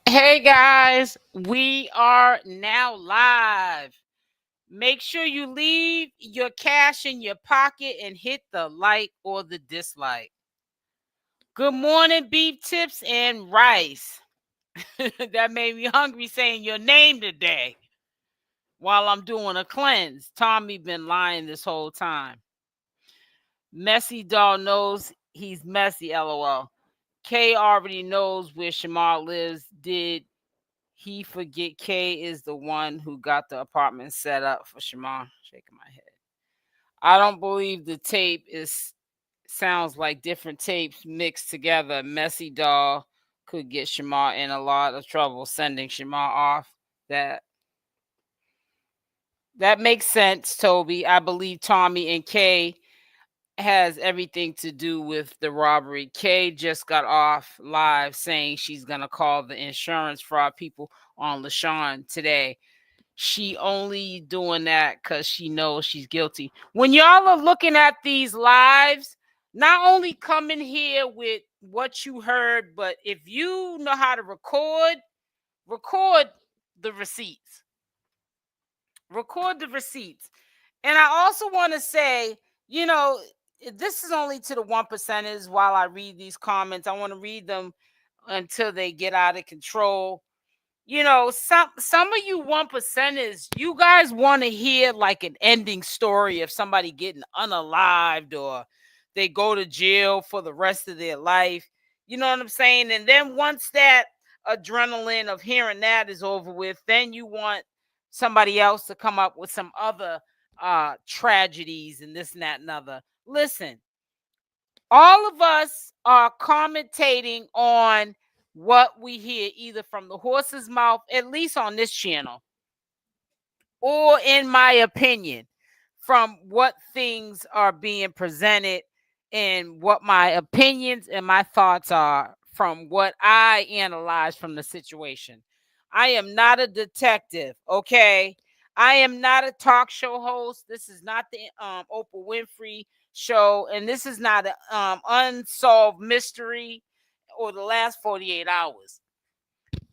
Hey guys, we are now live. Make sure you leave your cash in your pocket and hit the like or the dislike. Good morning, beef tips and rice. That made me hungry saying your name today while I'm doing a cleanse. Tommy been lying this whole time. Messy doll knows he's messy, lol. Kay already knows where Shamar lives. Did he forget Kay is the one who got the apartment set up for Shamar? Shaking my head. I don't believe the tape is sounds like different tapes mixed together. Messy doll could get Shamar in a lot of trouble sending Shamar off. That that makes sense, Toby. I believe Tommy and Kay has everything to do with the robbery. Kay just got off live saying she's gonna call the insurance fraud people on Lashun today. She only doing that because she knows she's guilty. When y'all are looking at these lives, not only come in here with what you heard, but if you know how to record the receipts. Record the receipts. And I also want to say, you know, this is only to the one percenters while I read these comments. I want to read them until they get out of control. You know, some of you one percenters, you guys want to hear like an ending story of somebody getting unalived or they go to jail for the rest of their life. You know what I'm saying? And then once that adrenaline of hearing that is over with, then you want somebody else to come up with some other tragedies and this and that and other. Listen, all of us are commentating on what we hear either from the horse's mouth, at least on this channel, or in my opinion, from what things are being presented and what my opinions and my thoughts are from what I analyze from the situation. I am not a detective, okay? I am not a talk show host. This is not the Oprah Winfrey show, and this is not an unsolved mystery or the last 48 hours.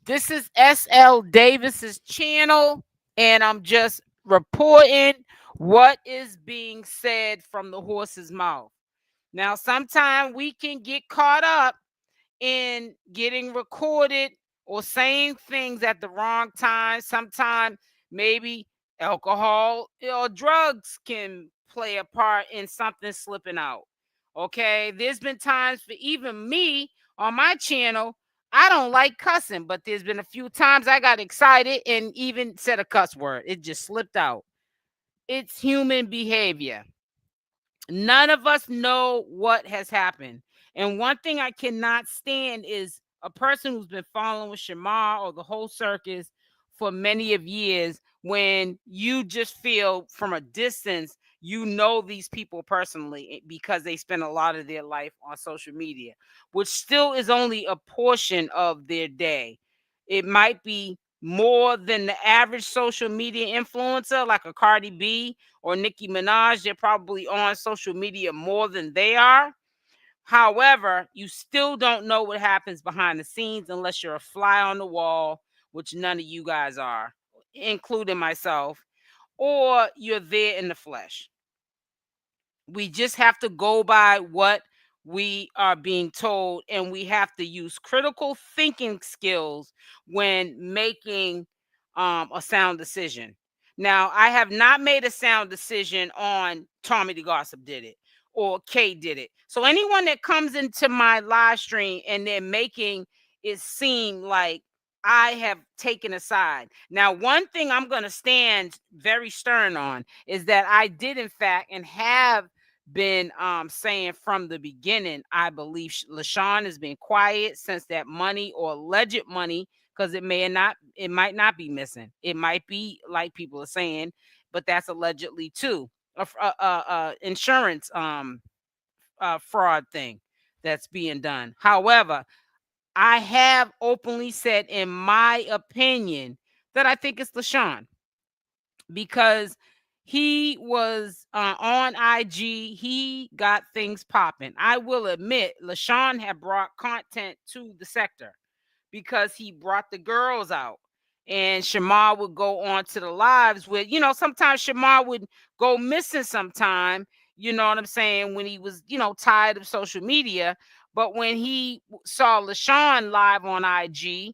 This is SL Davis's channel, and I'm just reporting what is being said from the horse's mouth. Now, sometimes we can get caught up in getting recorded or saying things at the wrong time. Sometimes maybe alcohol or drugs can play a part in something slipping out. Okay, there's been times for even me on my channel. I don't like cussing, but there's been a few times I got excited and even said a cuss word. It just slipped out. It's human behavior. None of us know what has happened. And one thing I cannot stand is a person who's been following Shamar or the whole circus for many of years when you just feel from a distance, you know these people personally because they spend a lot of their life on social media, which still is only a portion of their day. It might be more than the average social media influencer like a Cardi B or Nicki Minaj. They're probably on social media more than they are. However, you still don't know what happens behind the scenes unless you're a fly on the wall, which none of you guys are, including myself, or you're there in the flesh. We just have to go by what we are being told, and we have to use critical thinking skills when making a sound decision. Now, I have not made a sound decision on Tommythegossip did it or Kay did it. So anyone that comes into my live stream and they're making it seem like I have taken a side. Now, one thing I'm going to stand very stern on is that I did, in fact, and have been saying from the beginning, I believe Lashun has been quiet since that money or alleged money, because it might not be missing. It might be like people are saying, but that's allegedly too a insurance fraud thing that's being done. However, I have openly said, in my opinion, that I think it's Lashun because he was on IG. He got things popping. I will admit, Lashun had brought content to the sector because he brought the girls out. And Shamar would go on to the lives with, sometimes Shamar would go missing sometime, you know what I'm saying, when he was, tired of social media. But when he saw Lashun live on IG,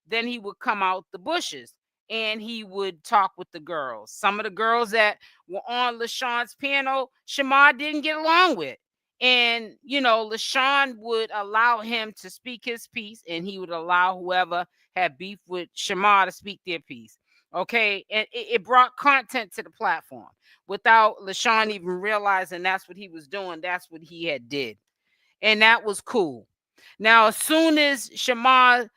then he would come out the bushes and he would talk with the girls. Some of the girls that were on Lashun's panel, Shamar didn't get along with. And, Lashun would allow him to speak his piece, and he would allow whoever had beef with Shamar to speak their piece. Okay. And it brought content to the platform without Lashun even realizing that's what he was doing. That's what he had did. And that was cool. Now, as soon as Shamar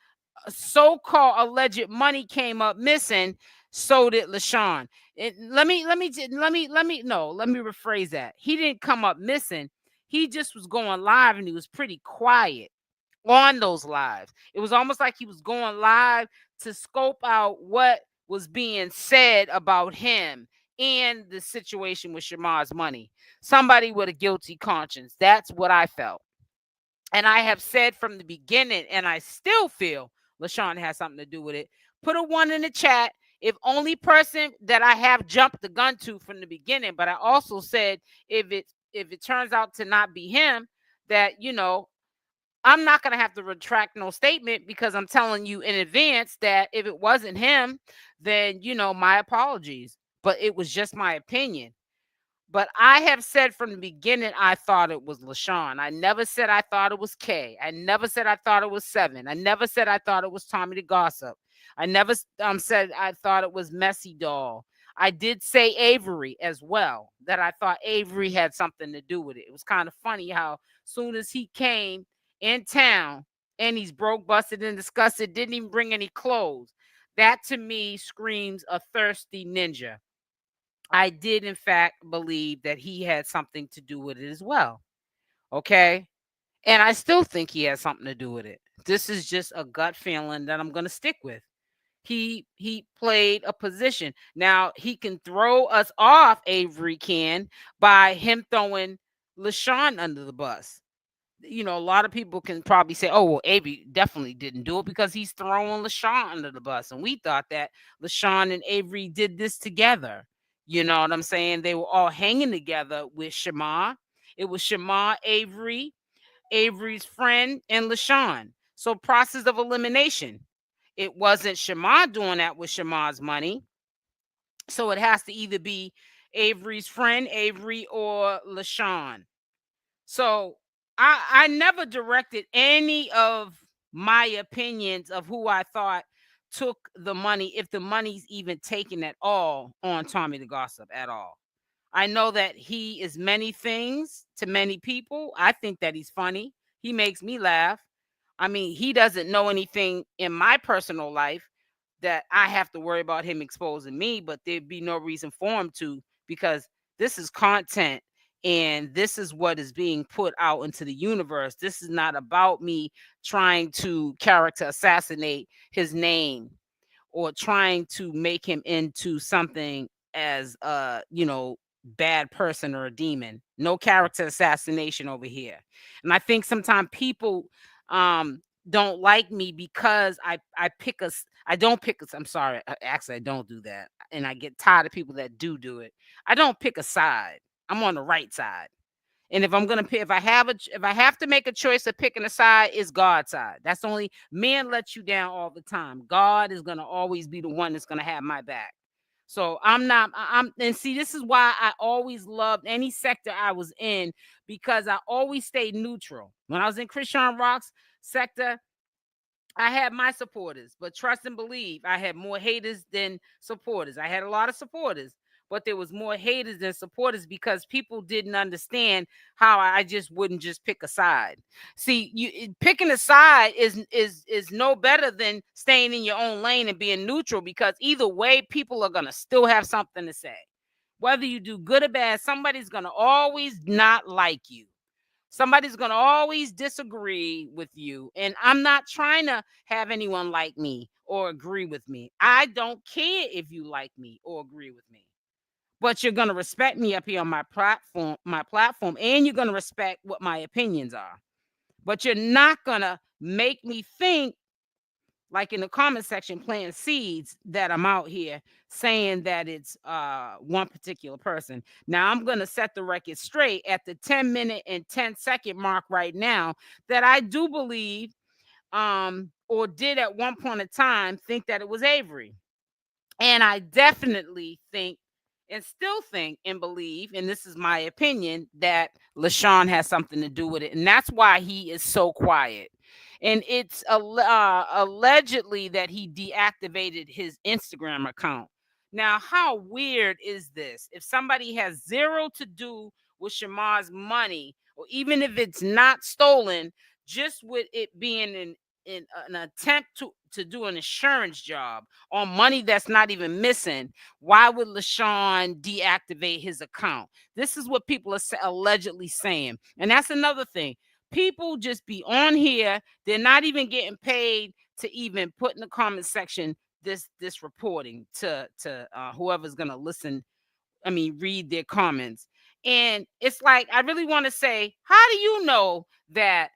so-called alleged money came up missing, so did Lashun. Let me rephrase that. He didn't come up missing. He just was going live and he was pretty quiet on those lives. It was almost like he was going live to scope out what was being said about him and the situation with Shamar's money. Somebody with a guilty conscience. That's what I felt. And I have said from the beginning, and I still feel Lashun has something to do with it. Put a 1 in the chat. If only person that I have jumped the gun to from the beginning, but I also said if it turns out to not be him, that I'm not gonna have to retract no statement, because I'm telling you in advance that if it wasn't him, then my apologies. But it was just my opinion. But I have said from the beginning, I thought it was Lashun. I never said I thought it was Kay. I never said I thought it was Seven. I never said I thought it was Tommythegossip. I never said I thought it was Messy Doll. I did say Avery as well, that I thought Avery had something to do with it. It was kind of funny how soon as he came in town and he's broke, busted, and disgusted, didn't even bring any clothes. That to me screams a thirsty ninja. I did, in fact, believe that he had something to do with it as well. Okay. And I still think he has something to do with it. This is just a gut feeling that I'm going to stick with. He played a position. Now, he can throw us off, Avery can, by him throwing Lashun under the bus. A lot of people can probably say, oh, well, Avery definitely didn't do it because he's throwing Lashun under the bus. And we thought that Lashun and Avery did this together. You know what I'm saying? They were all hanging together with Shamar. It was Shamar, Avery, Avery's friend, and Lashun. So process of elimination. It wasn't Shamar doing that with Shamar's money. So it has to either be Avery's friend, Avery, or Lashun. So I never directed any of my opinions of who I thought took the money, if the money's even taken at all, on Tommythegossip at all. I know that he is many things to many people. I think that he's funny. He makes me laugh. I mean, he doesn't know anything in my personal life that I have to worry about him exposing me, but there'd be no reason for him to, because this is content and this is what is being put out into the universe. This is not about me trying to character assassinate his name or trying to make him into something as bad person or a demon. No character assassination over here. And I think sometimes people don't like me because I pick us. I don't pick us. I'm sorry. Actually, I don't do that. And I get tired of people that do it. I don't pick a side. I'm on the right side. And if I'm gonna pick, if I have to make a choice of picking a side, it's God's side. That's the only, man lets you down all the time. God is gonna always be the one that's gonna have my back. So and see, this is why I always loved any sector I was in, because I always stayed neutral. When I was in Christian Rock's sector, I had my supporters, but trust and believe, I had more haters than supporters. I had a lot of supporters, but there was more haters than supporters because people didn't understand how I just wouldn't just pick a side. See, picking a side is no better than staying in your own lane and being neutral, because either way, people are gonna still have something to say. Whether you do good or bad, somebody's gonna always not like you. Somebody's going to always disagree with you. And I'm not trying to have anyone like me or agree with me. I don't care if you like me or agree with me. But you're going to respect me up here on my platform, and you're going to respect what my opinions are. But you're not going to make me think like in the comment section, planting seeds that I'm out here saying that it's one particular person. Now I'm gonna set the record straight at the 10-minute and 10-second mark right now that I do believe or did at one point in time think that it was Avery. And I definitely think and still think and believe, and this is my opinion, that Lashun has something to do with it. And that's why he is so quiet. And it's allegedly that he deactivated his Instagram account. Now, how weird is this? If somebody has zero to do with Shamar's money, or even if it's not stolen, just with it being in an attempt to do an insurance job on money that's not even missing, why would Lashun deactivate his account? This is what people are allegedly saying. And that's another thing. People just be on here. They're not even getting paid to even put in the comment section this reporting to whoever's gonna listen. I mean, read their comments. And it's like, I really want to say, how do you know that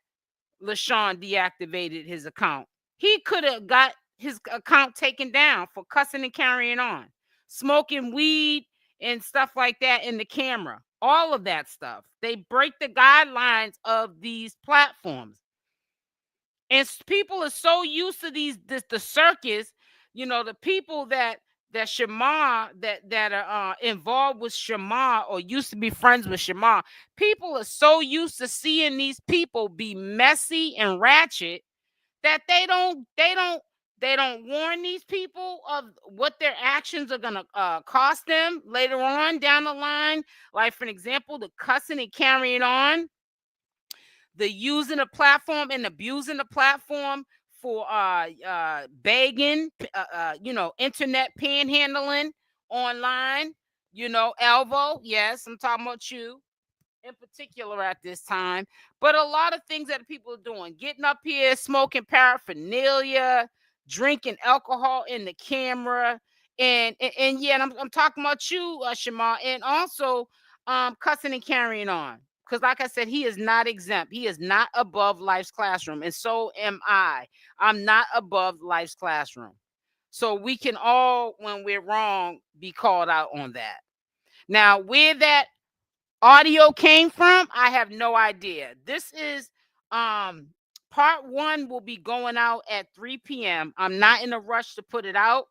Lashun deactivated his account? He could have got his account taken down for cussing and carrying on, smoking weed and stuff like that in the camera. All of that stuff. They break the guidelines of these platforms. And people are so used to the circus, the people that Shamar that are involved with Shamar or used to be friends with Shamar. People are so used to seeing these people be messy and ratchet that they don't warn these people of what their actions are gonna cost them later on down the line. Like, for an example, the cussing and carrying on, the using the platform and abusing the platform for begging, internet panhandling online. Alvo, yes, I'm talking about you in particular at this time. But a lot of things that people are doing, getting up here, smoking paraphernalia, drinking alcohol in the camera, and yeah, and I'm talking about you, Shamar, and also cussing and carrying on. Because, like I said, he is not exempt. He is not above life's classroom, and so am I. I'm not above life's classroom. So we can all, when we're wrong, be called out on that. Now, where that audio came from, I have no idea. This is part 1 will be going out at 3 p.m. I'm not in a rush to put it out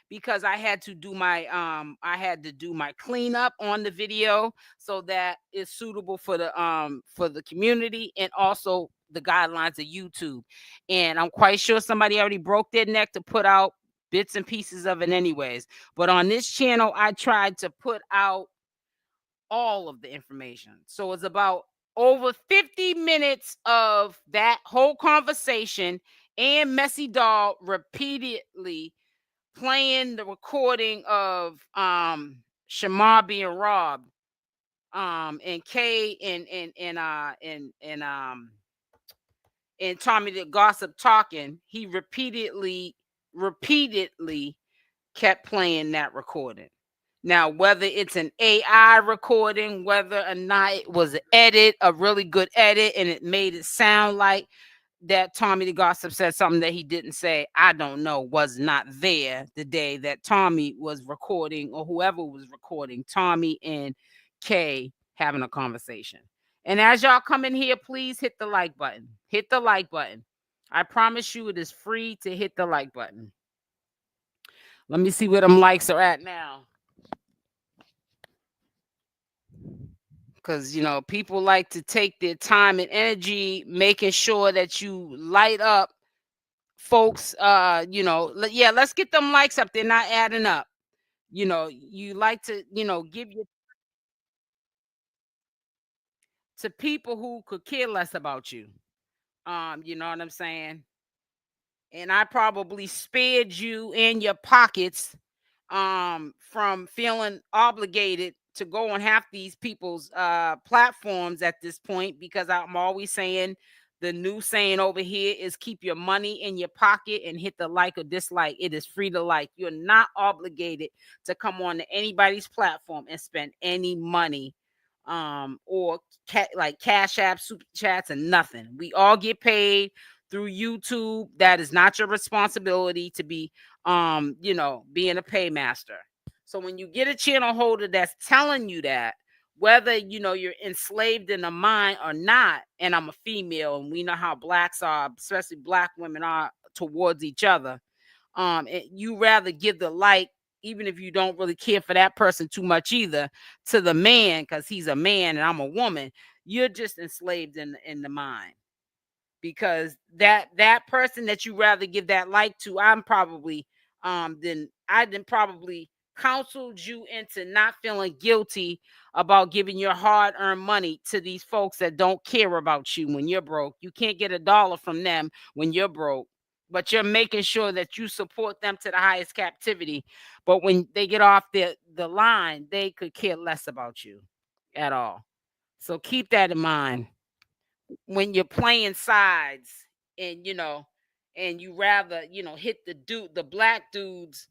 because I had to do my cleanup on the video so that it's suitable for the community and also the guidelines of YouTube. And I'm quite sure somebody already broke their neck to put out bits and pieces of it anyways. But on this channel, I tried to put out all of the information. So it's about over 50 minutes of that whole conversation and Messy Doll repeatedly playing the recording of Shamar being robbed, and Kay and Tommythegossip talking. He repeatedly kept playing that recording. Now, whether it's an AI recording, whether or not it was an edit, a really good edit, and it made it sound like that Tommythegossip said something that he didn't say, I don't know, was not there the day that Tommy was recording, or whoever was recording Tommy and Kay having a conversation. And as y'all come in here, please hit the like button. Hit the like button. I promise you it is free to hit the like button. Let me see where them likes are at now. Because people like to take their time and energy making sure that you light up folks. Yeah, let's get them likes up. They're not adding up. You like to give your to people who could care less about you. You know what I'm saying? And I probably spared you in your pockets from feeling obligated to go on half these people's platforms at this point, because I'm always saying the new saying over here is keep your money in your pocket and hit the like or dislike. It is free to like. You're not obligated to come on to anybody's platform and spend any money or like Cash App, super chats, and nothing. We all get paid through YouTube. That is not your responsibility to be, being a paymaster. So when you get a channel holder that's telling you that, whether you're enslaved in the mind or not, and I'm a female, and we know how blacks are, especially black women are towards each other. You rather give the like, even if you don't really care for that person too much either, to the man because he's a man and I'm a woman. You're just enslaved in the mind, because that person that you rather give that like to, I'm probably then I then probably counseled you into not feeling guilty about giving your hard-earned money to these folks that don't care about you when you're broke. You can't get $1 from them when you're broke, but you're making sure that you support them to the highest captivity. But when they get off the line, they could care less about you at all. So keep that in mind when you're playing sides, and and you rather hit the black dudes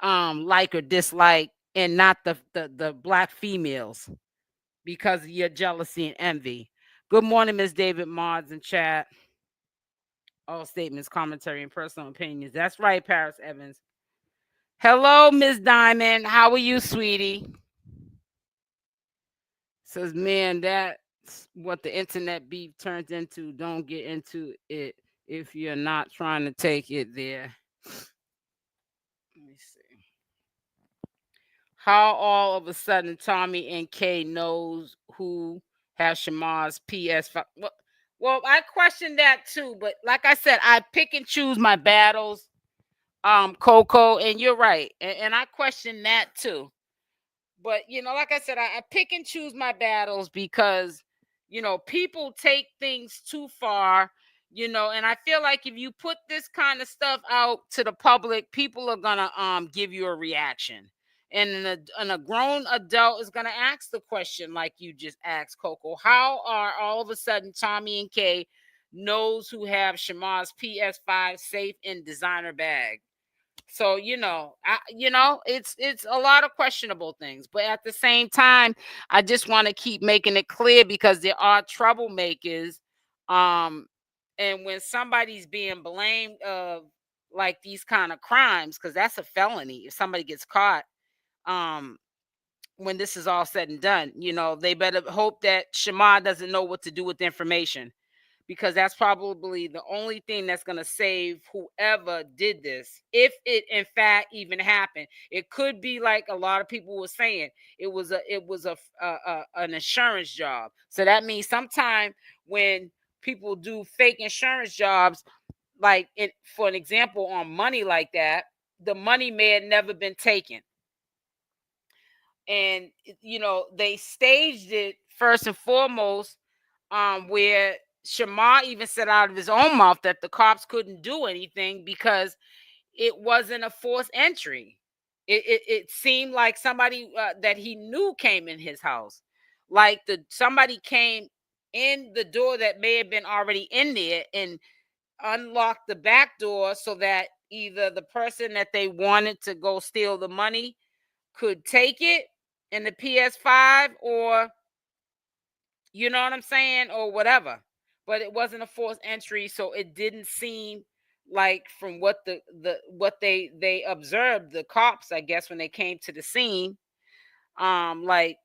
like or dislike, and not the black females, because of your jealousy and envy. Good morning, Miss David Mods in chat. All statements, commentary, and personal opinions. That's right, Paris Evans. Hello, Miss Diamond. How are you, sweetie? Says, man, that's what the internet beef turns into. Don't get into it if you're not trying to take it there. Let me see. How all of a sudden Tommy and Kay knows who has Shamar's PS5. Well, I question that too, but like I said, I pick and choose my battles, Coco, and you're right. And I question that too. But like I said, I pick and choose my battles because people take things too far, and I feel like if you put this kind of stuff out to the public, people are gonna give you a reaction. And a grown adult is gonna ask the question like you just asked, Coco. How are all of a sudden Tommy and Kay knows who have Shamar's PS5 safe in designer bag? So it's a lot of questionable things, but at the same time, I just want to keep making it clear because there are troublemakers, um, and when somebody's being blamed of like these kind of crimes, because that's a felony if somebody gets caught, um, when this is all said and done, they better hope that Shamar doesn't know what to do with the information, because that's probably the only thing that's going to save whoever did this, if it in fact even happened. It could be like a lot of people were saying, an insurance job. So that means sometime when people do fake insurance jobs, like for an example, on money like that, the money may have never been taken, and they staged it first and foremost, where Shamar even said out of his own mouth that the cops couldn't do anything because it wasn't a forced entry. It seemed like somebody that he knew came in his house, like somebody came in the door that may have been already in there and unlocked the back door so that either the person that they wanted to go steal the money could take it in the PS5, or you know what I'm saying, or whatever. But it wasn't a forced entry, so it didn't seem like, from what what they observed, the cops, I guess, when they came to the scene, like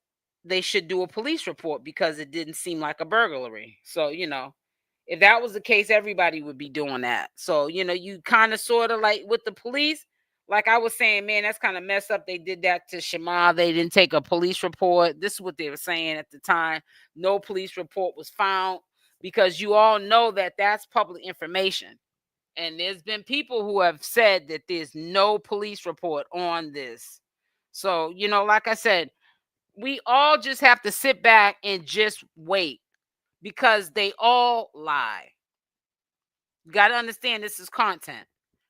they should do a police report because it didn't seem like a burglary. So if that was the case, everybody would be doing that. So you kind of sort of like with the police, like I was saying, man, that's kind of messed up. They did that to Shamar. They didn't take a police report. This is what they were saying at the time. No police report was found, because you all know that that's public information. And there's been people who have said that there's no police report on this. So, like I said, we all just have to sit back and just wait, because they all lie. You got to understand, this is content.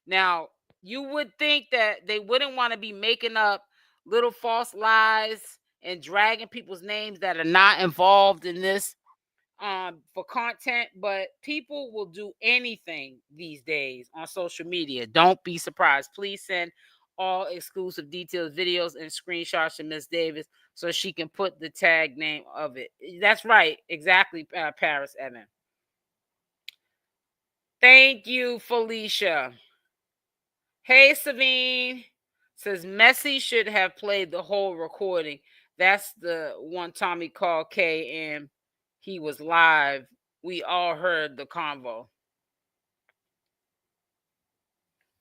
Now, you would think that they wouldn't want to be making up little false lies and dragging people's names that are not involved in this, for content, but people will do anything these days on social media. Don't be surprised. Please send all exclusive details, videos, and screenshots to Miss Davis so she can put the tag name of it. That's right, exactly, Paris Evan. Thank you, Felicia. Hey, Savine. Says Messi should have played the whole recording. That's the one Tommy called K and he was live. We all heard the convo.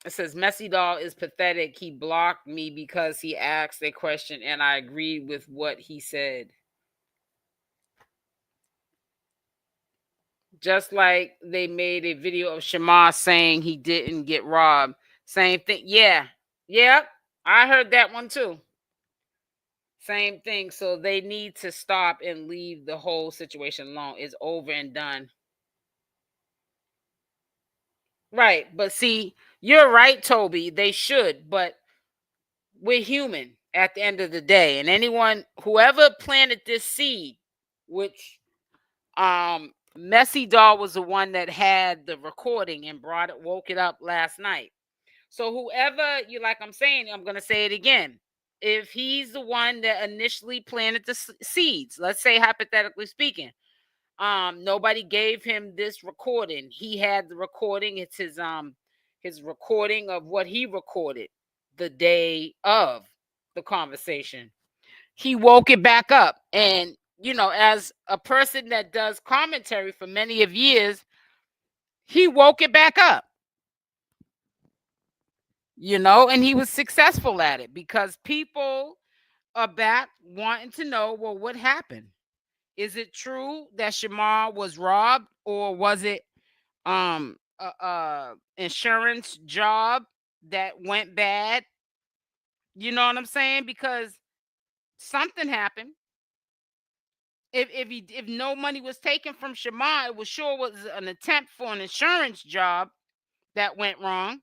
It says Messi doll is pathetic. He blocked me because he asked a question and I agreed with what he said. Just like they made a video of Shamar saying he didn't get robbed. Same thing. Yeah. Yep. I heard that one too. Same thing. So they need to stop and leave the whole situation alone. It's over and done. Right. But see, you're right, Toby. They should, but we're human at the end of the day. And anyone, whoever planted this seed, which Messy Doll was the one that had the recording and brought it, woke it up last night. So whoever you like, I'm saying, I'm gonna say it again. If he's the one that initially planted the seeds, let's say hypothetically speaking, nobody gave him this recording. He had the recording. It's his recording of what he recorded the day of the conversation. He woke it back up. And you know, as a person that does commentary for many of years, he woke it back up. You know, and he was successful at it because people are back wanting to know, well, what happened? Is it true that Shamar was robbed, or was it a insurance job that went bad? You know what I'm saying? Because something happened. If no money was taken from Shamar, it was sure was an attempt for an insurance job that went wrong.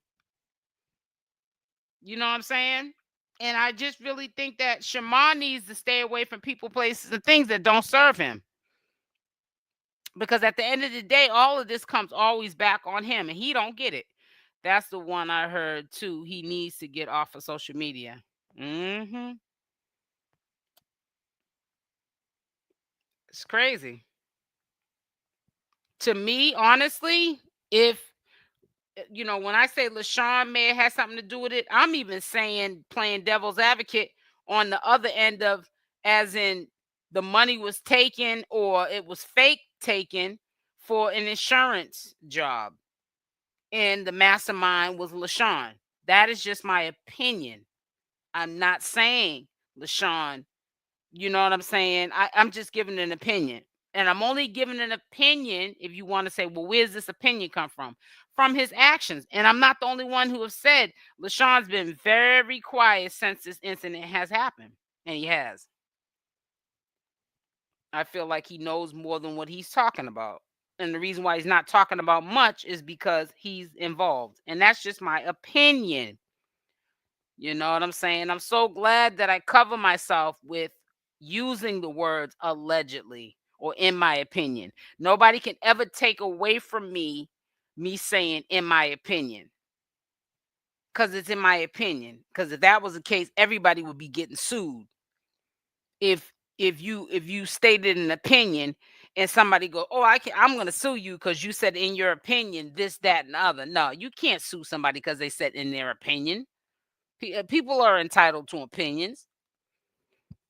You know what I'm saying? And I just really think that Shamar needs to stay away from people, places, and things that don't serve him. Because at the end of the day, all of this comes always back on him, and he don't get it. That's the one I heard too. He needs to get off of social media. It's crazy. To me, honestly, if you know, when I say Lashun may have had something to do with it, I'm even saying playing devil's advocate on the other end of, as in the money was taken or it was fake taken for an insurance job. And the mastermind was Lashun. That is just my opinion. I'm not saying Lashun. You know what I'm saying? I'm just giving an opinion. And I'm only giving an opinion if you want to say, well, where's this opinion come from? From his actions. And I'm not the only one who have said Lashun's been very quiet since this incident has happened. And he has. I feel like he knows more than what he's talking about. And the reason why he's not talking about much is because he's involved. And that's just my opinion. You know what I'm saying? I'm so glad that I cover myself with using the words allegedly or in my opinion. Nobody can ever take away from me saying in my opinion. Because it's in my opinion. Because if that was the case, everybody would be getting sued. If you stated an opinion and somebody go, oh, I'm going to sue you because you said in your opinion this, that, and the other. No, you can't sue somebody because they said in their opinion. People are entitled to opinions.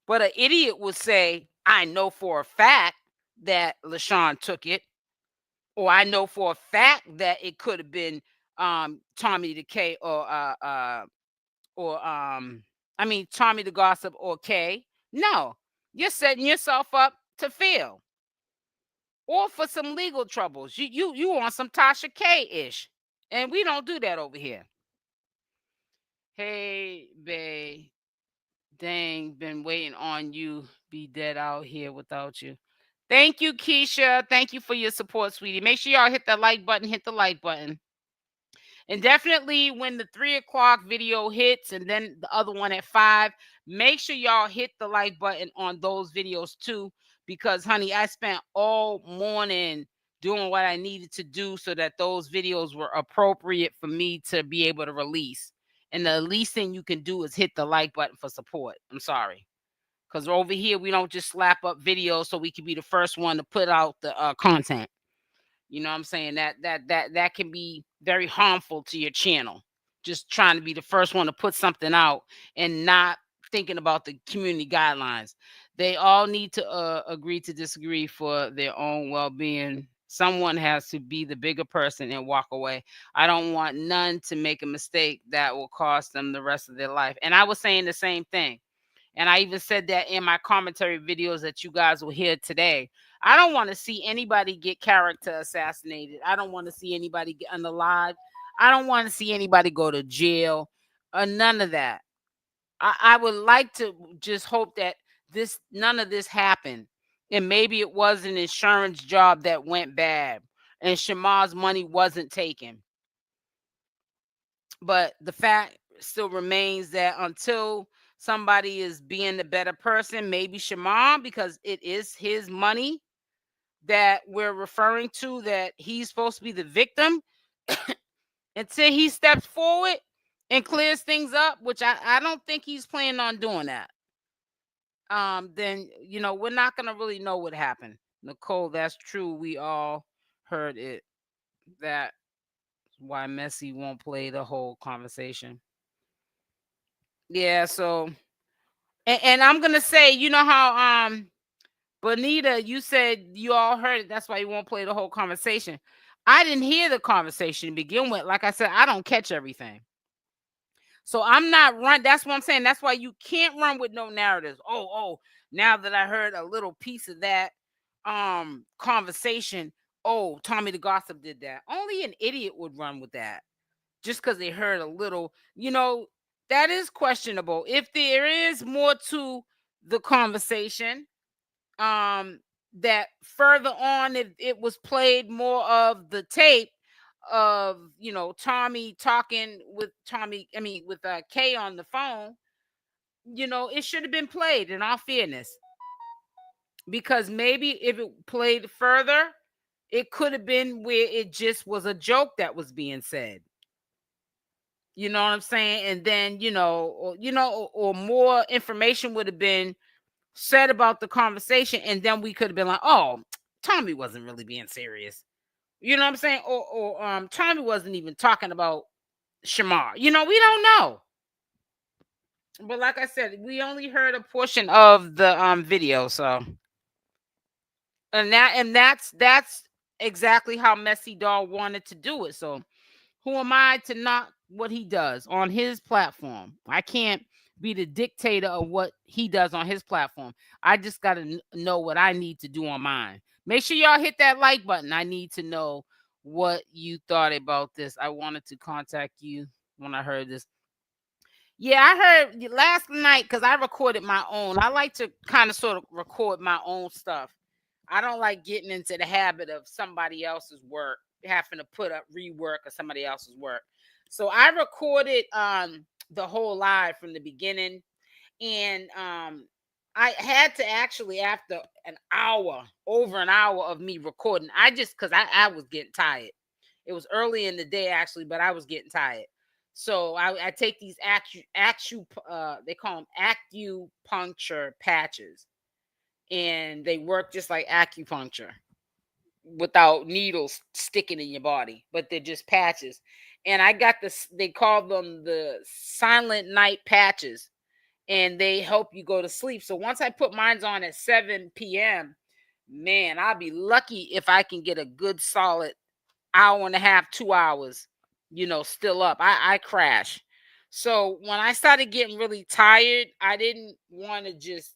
But an idiot would say, I know for a fact that Lashun took it, or I know for a fact that it could have been 𝗪𝗪𝗫𝗧 or 𝗪𝗪𝗫𝗧 or K. No, you're setting yourself up to fail. Or for some legal troubles. You want some Tasha K-ish. And we don't do that over here. Hey, babe. Dang, been waiting on you. Be dead out here without you. Thank you, Keisha. Thank you for your support, sweetie. Make sure y'all hit that like button. Hit the like button. And definitely when the 3 o'clock video hits and then the other one at 5, make sure y'all hit the like button on those videos too. Because, honey, I spent all morning doing what I needed to do so that those videos were appropriate for me to be able to release. And the least thing you can do is hit the like button for support. I'm sorry. Because over here, we don't just slap up videos so we can be the first one to put out the content. You know what I'm saying? That can be very harmful to your channel. Just trying to be the first one to put something out and not thinking about the community guidelines. They all need to agree to disagree for their own well-being. Someone has to be the bigger person and walk away. I don't want none to make a mistake that will cost them the rest of their life. And I was saying the same thing. And I even said that in my commentary videos that you guys will hear today. I don't want to see anybody get character assassinated. I don't want to see anybody get unalive. I don't want to see anybody go to jail or none of that. I would like to just hope that none of this happened. And maybe it was an insurance job that went bad and Shamar's money wasn't taken. But the fact still remains that until somebody is being the better person, maybe Shamar, because it is his money that we're referring to, that he's supposed to be the victim, until he steps forward and clears things up, which I don't think he's planning on doing that. Then we're not gonna really know what happened. Nicole, that's true. We all heard it. That's why Messi won't play the whole conversation. Yeah, so and I'm gonna say, you know how Bonita, you said you all heard it, that's why you won't play the whole conversation. I didn't hear the conversation to begin with. Like I said, I don't catch everything. So I'm not run. That's what I'm saying. That's why you can't run with no narratives. Oh, now that I heard a little piece of that conversation, oh, Tommythegossip did that. Only an idiot would run with that. Just because they heard a little, that is questionable. If there is more to the conversation, that further on, if it was played more of the tape of Tommy talking with Kay on the phone, it should have been played, in all fairness, because maybe if it played further, it could have been where it just was a joke that was being said. You know what I'm saying? And then, or more information would have been said about the conversation, and then we could have been like, oh, Tommy wasn't really being serious. You know what I'm saying? Or Tommy wasn't even talking about Shamar. We don't know. But like I said, we only heard a portion of the video, so that's exactly how Messy Doll wanted to do it. So who am I to knock what he does on his platform? I can't be the dictator of what he does on his platform. I just got to know what I need to do on mine. Make sure y'all hit that like button. I need to know what you thought about this. I wanted to contact you when I heard this. Yeah, I heard last night because I recorded my own. I like to kind of sort of record my own stuff. I don't like getting into the habit of somebody else's work, having to put up rework of somebody else's work. So I recorded the whole live from the beginning, and I had to actually, after over an hour of me recording, because I was getting tired. It was early in the day actually, but I was getting tired. So I take these they call them acupuncture patches, and they work just like acupuncture without needles sticking in your body, but they're just patches. And I got this, they call them the silent night patches, and they help you go to sleep. So once I put mine on at 7 p.m., man, I'll be lucky if I can get a good solid hour and a half, 2 hours, still up. I crash. So when I started getting really tired, I didn't want to just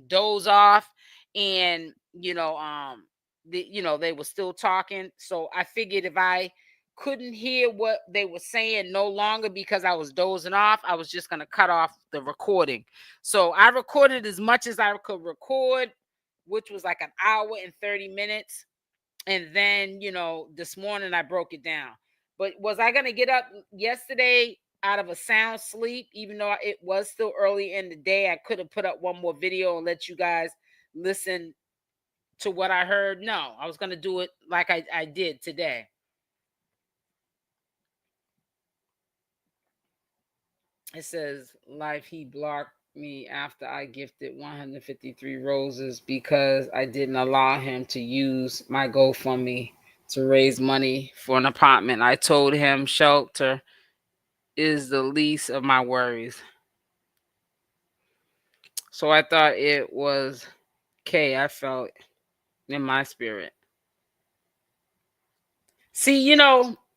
doze off, and they were still talking. So I figured if I couldn't hear what they were saying no longer because I was dozing off, I was just going to cut off the recording. So I recorded as much as I could record, which was like an hour and 30 minutes. And then, this morning I broke it down. But was I going to get up yesterday out of a sound sleep, even though it was still early in the day? I could have put up one more video and let you guys listen to what I heard. No, I was going to do it like I did today. It says, life, he blocked me after I gifted 153 roses because I didn't allow him to use my GoFundMe to raise money for an apartment. I told him shelter is the least of my worries. So I thought it was K. I felt in my spirit. See,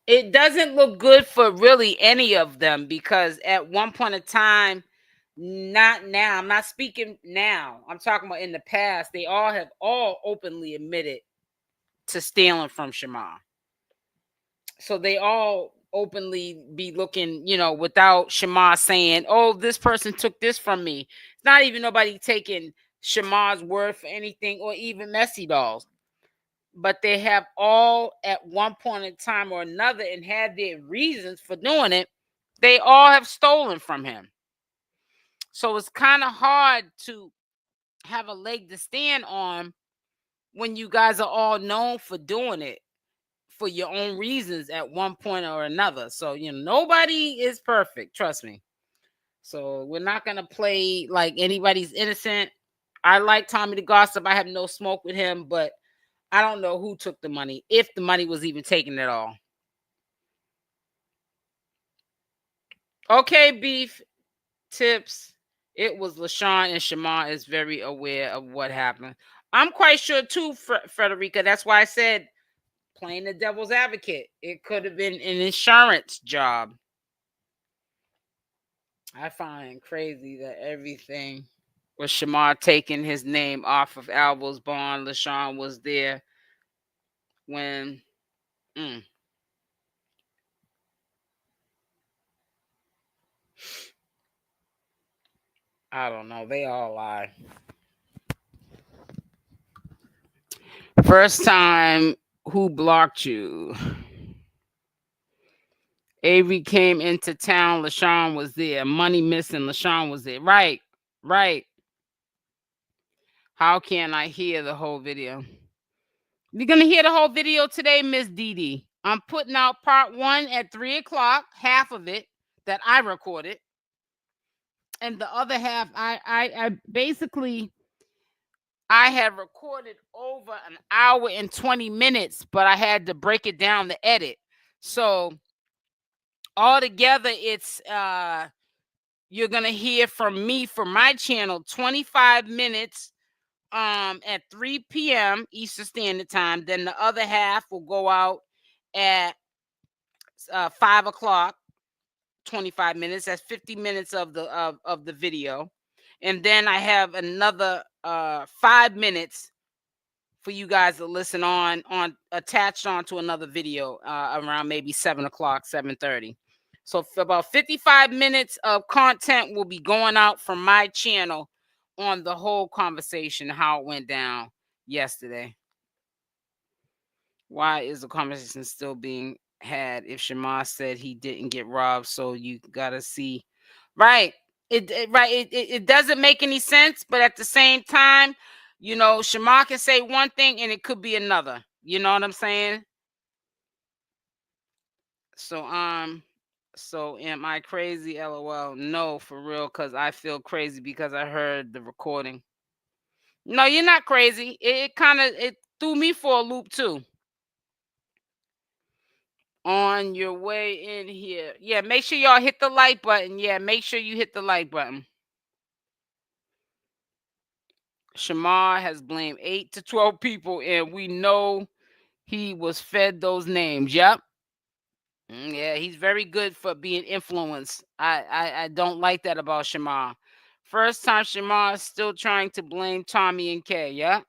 it doesn't look good for really any of them because at one point in time, not now, I'm not speaking now, I'm talking about in the past, they have all openly admitted to stealing from Shamar. So they all openly be looking, without Shamar saying, oh, this person took this from me. It's not even nobody taking Shamar's word for anything or even Messy Dolls. But they have all at one point in time or another and had their reasons for doing it. They all have stolen from him. So it's kind of hard to have a leg to stand on when you guys are all known for doing it for your own reasons at one point or another. So, nobody is perfect, trust me. So we're not going to play like anybody's innocent. I like Tommythegossip. I have no smoke with him, but I don't know who took the money, if the money was even taken at all. Okay, Beef Tips. It was Lashun, and Shamar is very aware of what happened. I'm quite sure too, Frederica. That's why I said playing the devil's advocate. It could have been an insurance job. I find crazy that everything was Shamar taking his name off of Alvo's bond. Lashun was there when. I don't know. They all lie. First time, who blocked you? Avery came into town. Lashun was there. Money missing. Lashun was there. Right. How can I hear the whole video? You're going to hear the whole video today, Miss Dee. I'm putting out part 1 at 3 o'clock, half of it that I recorded. And the other half, I basically, I had recorded over an hour and 20 minutes, but I had to break it down to edit. So altogether, it's you're gonna hear from me for my channel 25 minutes at 3 p.m. Eastern Standard Time. Then the other half will go out at 5 o'clock, 25 minutes. That's 50 minutes of the video. And then I have another 5 minutes for you guys to listen on attached onto another video around maybe 7 o'clock, 7:30. So for about 55 minutes of content will be going out from my channel on the whole conversation, how it went down yesterday. Why is the conversation still being had if Shamar said he didn't get robbed? So you gotta see, right? It doesn't make any sense, but at the same time, Shamar can say one thing and it could be another. You know what I'm saying? So am I crazy? LOL. No, for real, because I feel crazy because I heard the recording. No, you're not crazy. It kind of threw me for a loop too. On your way in here. Yeah, make sure y'all hit the like button. Yeah, make sure you hit the like button. Shamar has blamed 8 to 12 people, and we know he was fed those names. Yep. Yeah, he's very good for being influenced. I don't like that about Shamar. First time Shamar is still trying to blame Tommy and Kay. Yeah.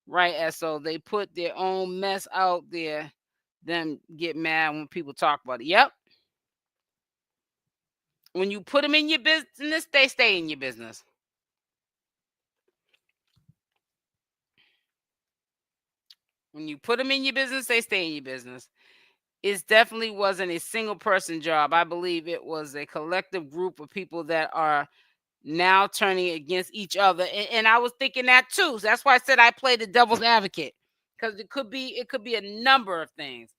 Right, SO. They put their own mess out there, then get mad when people talk about it. Yep. When you put them in your business, they stay in your business. When you put them in your business, they stay in your business. It definitely wasn't a single person job. I believe it was a collective group of people that are now turning against each other. And I was thinking that too. So that's why I said I play the devil's advocate, because it could be a number of things.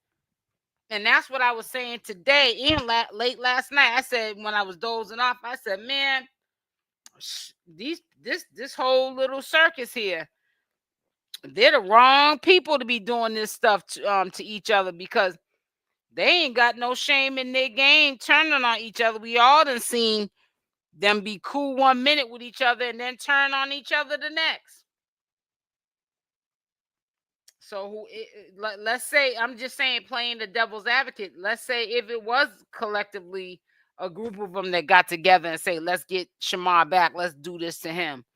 And that's what I was saying today and late last night. I said when I was dozing off, I said, man, this whole little circus here They're the wrong people to be doing this stuff to each other, because they ain't got no shame in their game turning on each other. We all done seen them be cool 1 minute with each other and then turn on each other the next. So let's say, I'm just saying, playing the devil's advocate, let's say if it was collectively a group of them that got together and say, let's get Shamar back, let's do this to him.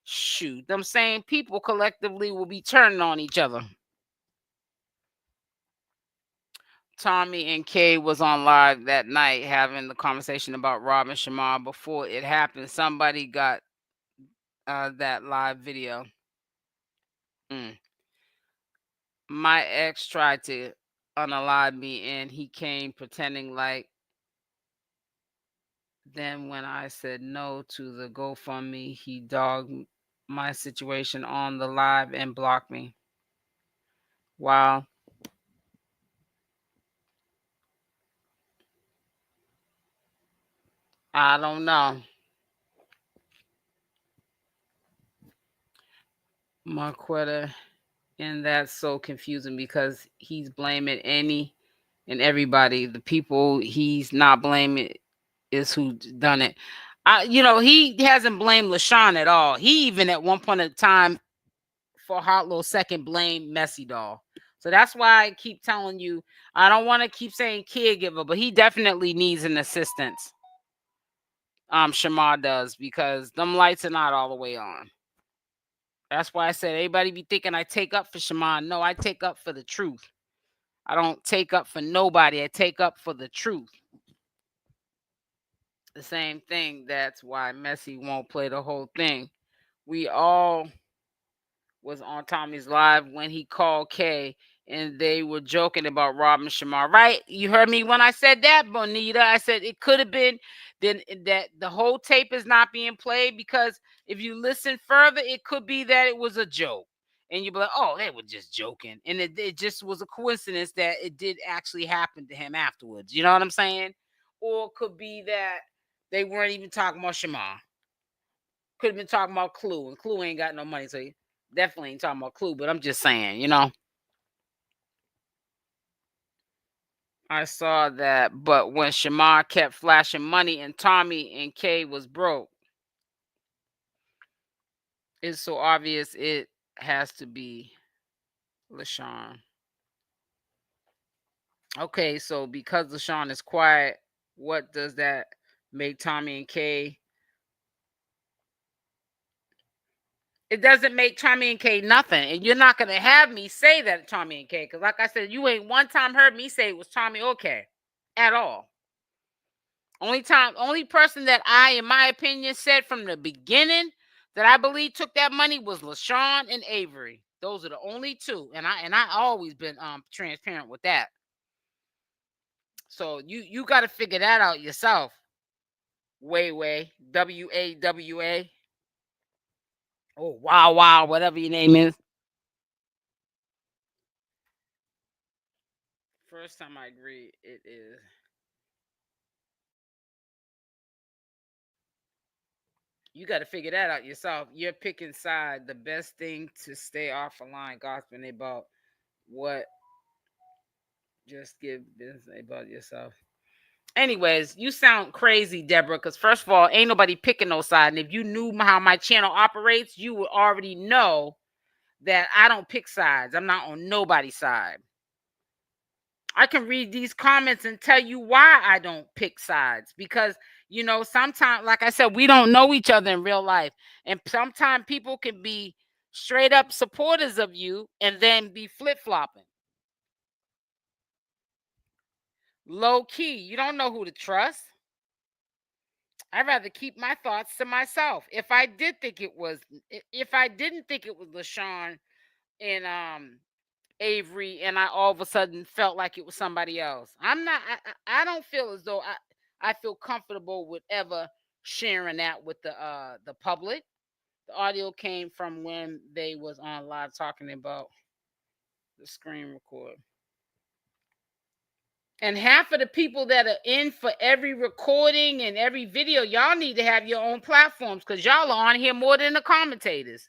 Shoot, them same people collectively will be turning on each other. Tommy and Kay was on live that night having the conversation about robbing Shamar. Before it happened, somebody got that live video. My ex tried to unalive me, and he came pretending like. Then when I said no to the GoFundMe, he dogged my situation on the live and blocked me. Wow. I don't know. Marquetta, and that's so confusing because he's blaming any and everybody. The people he's not blaming is who done it. He hasn't blamed Lashun at all. He even at one point in time, for a hot little second, blamed Messy Doll. So that's why I keep telling you, I don't want to keep saying caregiver, but he definitely needs an assistance. Shamar does, because them lights are not all the way on. That's why I said, everybody be thinking I take up for Shamar. No, I take up for the truth. I don't take up for nobody. I take up for the truth. The same thing. That's why Messy won't play the whole thing. We all was on Tommy's live when he called Kay, and they were joking about robbing Shamar. Right? You heard me when I said that, Bonita. I said it could have been then that the whole tape is not being played, because if you listen further, it could be that it was a joke. And you'd be like, oh, they were just joking. And it just was a coincidence that it did actually happen to him afterwards. You know what I'm saying? Or it could be that they weren't even talking about Shamar. Could have been talking about Clue, and Clue ain't got no money, so definitely ain't talking about Clue. But I'm just saying, I saw that. But when Shamar kept flashing money and Tommy and Kay was broke, it's so obvious it has to be Lashun. Okay, so because Lashun is quiet, what does that make Tommy and Kay? It doesn't make Tommy and Kay nothing. And you're not going to have me say that Tommy and Kay, because like I said, you ain't one time heard me say it was Tommy or Kay at all. Only person that I, in my opinion, said from the beginning that I believe took that money was Lashun and Avery. Those are the only two, and I always been transparent with that. So you got to figure that out yourself. Way WAWA. Oh, wow, whatever your name is. First time I agree, it is. You got to figure that out yourself. You're picking side. The best thing to stay off the line gossiping about what. Just give business about yourself. Anyways, you sound crazy, Deborah, because first of all, ain't nobody picking no side. And if you knew how my channel operates, you would already know that I don't pick sides. I'm not on nobody's side. I can read these comments and tell you why I don't pick sides, because sometimes, like I said, we don't know each other in real life, and sometimes people can be straight up supporters of you and then be flip-flopping. Low key, you don't know who to trust. I'd rather keep my thoughts to myself. If I didn't think it was Lashun and Avery, and I all of a sudden felt like it was somebody else, I don't feel as though I feel comfortable with ever sharing that with the public. The audio came from when they was on live talking about the screen record. And half of the people that are in for every recording and every video, y'all need to have your own platforms, because y'all are on here more than the commentators.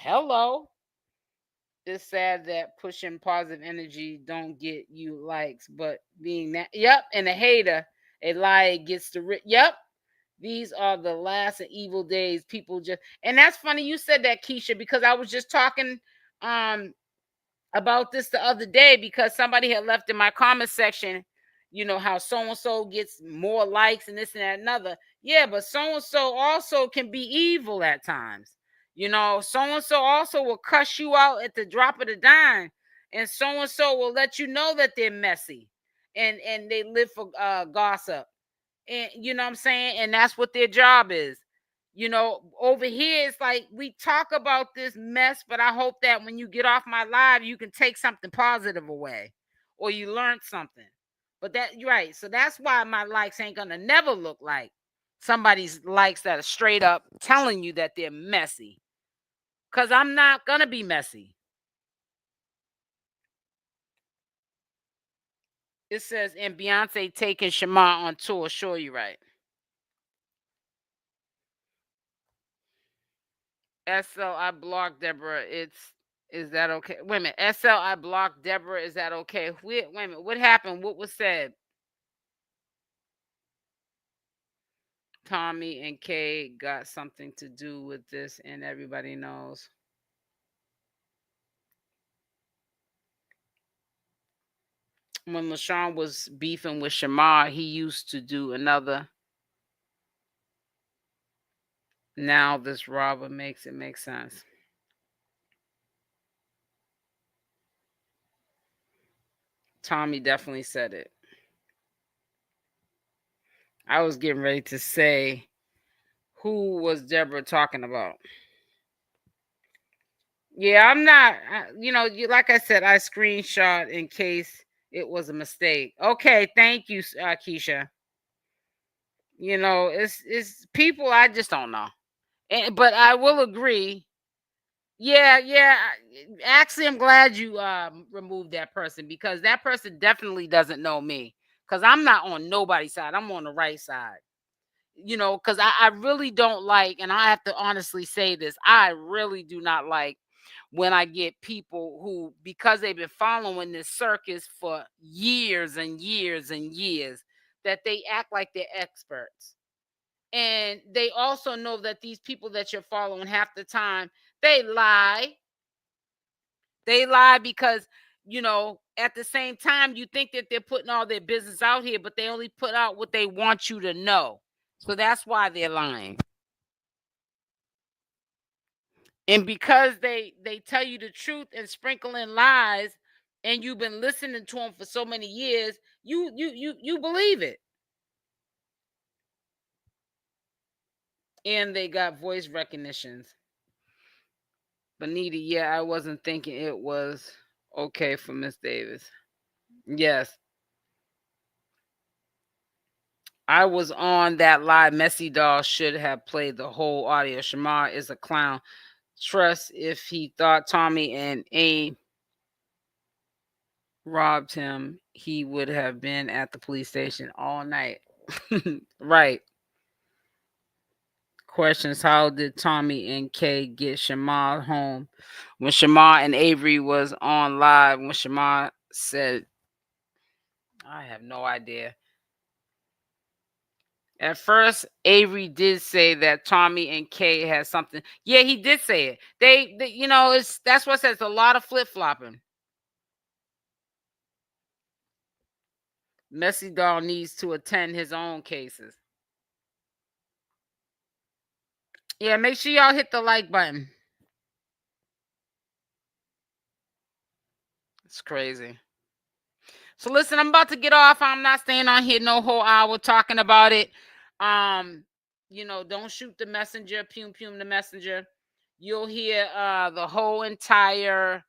Hello. It's sad that pushing positive energy don't get you likes, but being that, yep, and a hater, a liar gets the yep. These are the last of evil days. People just, and that's funny you said that, Keisha, because I was just talking um about this the other day because somebody had left in my comment section, how so and so gets more likes and this and that and another. Yeah, but so and so also can be evil at times. So and so also will cuss you out at the drop of the dime, and so will let you know that they're messy, and they live for gossip, and you know what I'm saying, and that's what their job is. Over here it's like we talk about this mess, but I hope that when you get off my live, you can take something positive away, or you learn something. But that you're right. So that's why my likes ain't gonna never look like somebody's likes that are straight up telling you that they're messy. Cause I'm not gonna be messy. It says, and Beyonce taking Shamar on tour. Sure, you're right. SL, I blocked Deborah. Is that okay? Wait a minute. SL, I blocked Deborah. Is that okay? Wait a minute. What happened? What was said? Tommy and Kay got something to do with this, and everybody knows. When Lashun was beefing with Shamar, he used to do another. Now this robber makes it make sense. Tommy definitely said it. I was getting ready to say, who was Deborah talking about? Yeah, I'm not. Like I said, I screenshot in case it was a mistake. Okay, thank you, Keisha. It's people I just don't know, but I will agree. Yeah, yeah. Actually, I'm glad you removed that person because that person definitely doesn't know me. Because I'm not on nobody's side. I'm on the right side. Because I really don't like, and I have to honestly say this, I really do not like when I get people who, because they've been following this circus for years and years and years, that they act like they're experts. And they also know that these people that you're following half the time, they lie. They lie because, at the same time, you think that they're putting all their business out here, but they only put out what they want you to know. So that's why they're lying. And because they tell you the truth and sprinkle in lies, and you've been listening to them for so many years, you believe it. And they got voice recognitions. Bonita, yeah, I wasn't thinking it was okay for Miss Davis. Yes. I was on that live. Messy Doll should have played the whole audio. Shamar is a clown. Trust if he thought Tommy and A robbed him, he would have been at the police station all night. Right. Questions: how did Tommy and Kay get Shamar home? When Shamar and Avery was on live, when Shamar said, I have no idea. At first, Avery did say that Tommy and Kay had something. Yeah, he did say it. It's that's what says a lot of flip flopping. Messy Doll needs to attend his own cases. Yeah, make sure y'all hit the like button. It's crazy. So listen, I'm about to get off. I'm not staying on here no whole hour talking about it. Don't shoot the messenger, pum the messenger. You'll hear the whole entire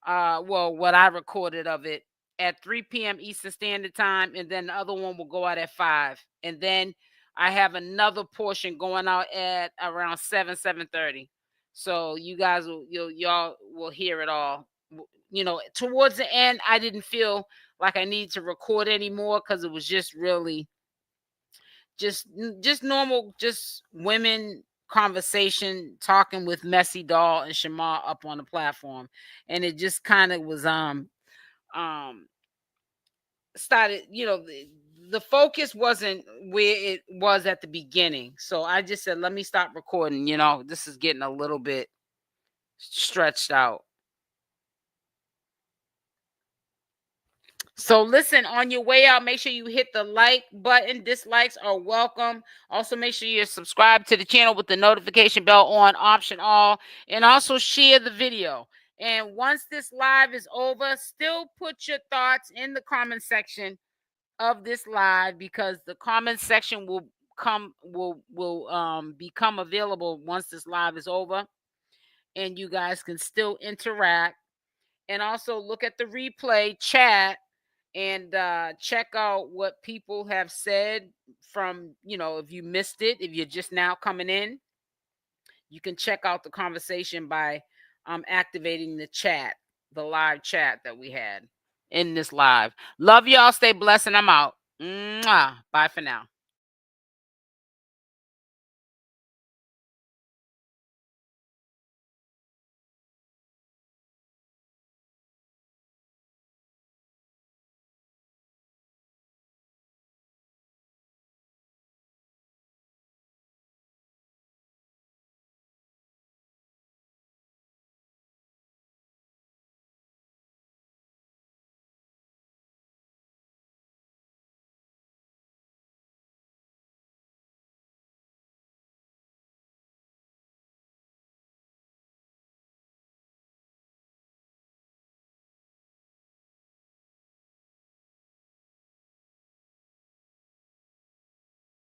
what I recorded of it at 3 p.m. Eastern Standard Time, and then the other one will go out at 5. And then I have another portion going out at around 7:30. So you guys y'all will hear it all. Towards the end, I didn't feel like I needed to record anymore because it was just really just normal, just women conversation talking with Messy Doll and Shamar up on the platform, and it just kind of was started, the focus wasn't where it was at the beginning. So I just said, let me stop recording. This is getting a little bit stretched out. So listen, on your way out, make sure you hit the like button. Dislikes are welcome. Also, make sure you're subscribed to the channel with the notification bell on, option all, and also share the video. And once this live is over, still put your thoughts in the comment section of this live, because the comment section will become available once this live is over, and you guys can still interact. And also look at the replay chat and check out what people have said from, if you missed it, if you're just now coming in, you can check out the conversation by activating the chat, the live chat that we had in this live. Love y'all. Stay blessed, and I'm out. Mwah. Bye for now.